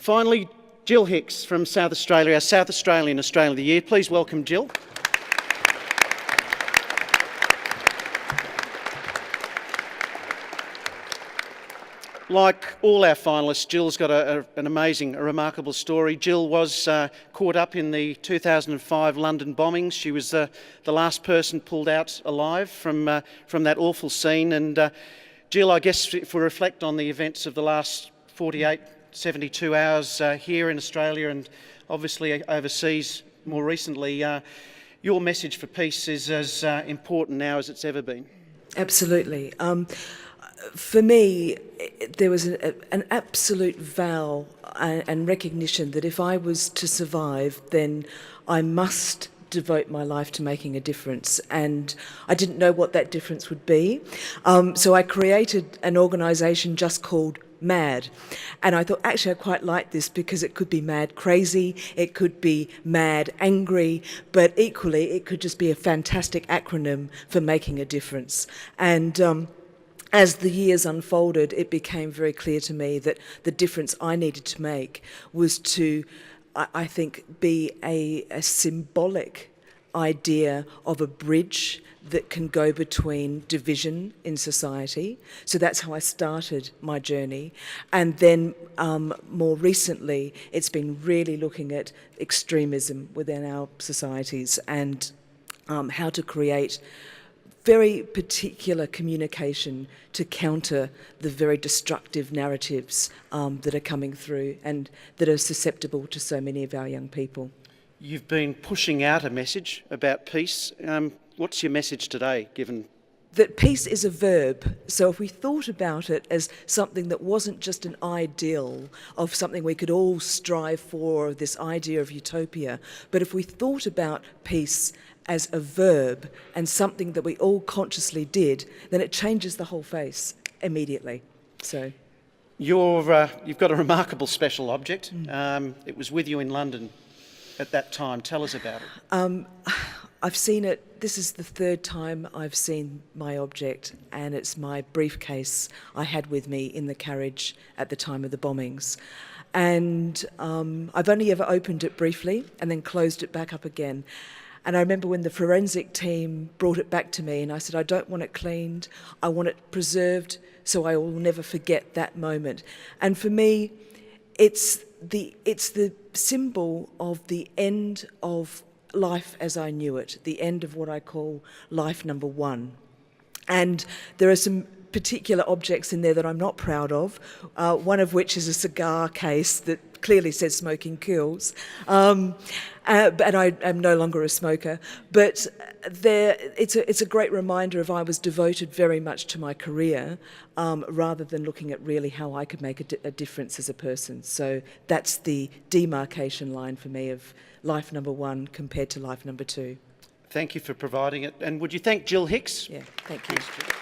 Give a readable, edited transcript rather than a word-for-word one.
Finally, Gill Hicks from South Australia, our South Australian Australian of the Year. Please welcome Gill. Like all our finalists, Gill's got an amazing, a remarkable story. Gill was caught up in the 2005 London bombings. She was the last person pulled out alive from that awful scene. And Gill, I guess if we reflect on the events of the last 48, 72 hours here in Australia and obviously overseas more recently, your message for peace is as important now as it's ever been. Absolutely. For me, there was an absolute vow and recognition that if I was to survive, then I must devote my life to making a difference. And I didn't know what that difference would be. So I created an organisation just called MAD. And I thought, actually, I quite like this because it could be mad crazy, it could be mad angry, but equally, it could just be a fantastic acronym for making a difference. And as the years unfolded, it became very clear to me that the difference I needed to make was to, I think, be a symbolic idea of a bridge that can go between division in society. So that's how I started my journey. And then more recently, it's been really looking at extremism within our societies and how to create very particular communication to counter the very destructive narratives that are coming through and that are susceptible to so many of our young people. You've been pushing out a message about peace. What's your message today, given that peace is a verb? So if we thought about it as something that wasn't just an ideal of something we could all strive for, this idea of utopia, but if we thought about peace as a verb and something that we all consciously did, then it changes the whole face immediately. So you've got a remarkable special object. It was with you in London at that time. Tell us about it. I've seen it. This is the third time I've seen my object, and it's my briefcase I had with me in the carriage at the time of the bombings. And I've only ever opened it briefly and then closed it back up again. And I remember when the forensic team brought it back to me and I said, I don't want it cleaned, I want it preserved so I will never forget that moment. And for me, it's the symbol of the end of life as I knew it, the end of what I call life number one. And there are some particular objects in there that I'm not proud of, one of which is a cigar case that clearly says smoking kills, and I am no longer a smoker, but it's a great reminder of I was devoted very much to my career rather than looking at really how I could make a difference as a person. So that's the demarcation line for me of life number one compared to life number two. Thank you for providing it. And would you thank Gill Hicks? Yeah, thank you. Thanks, Gill.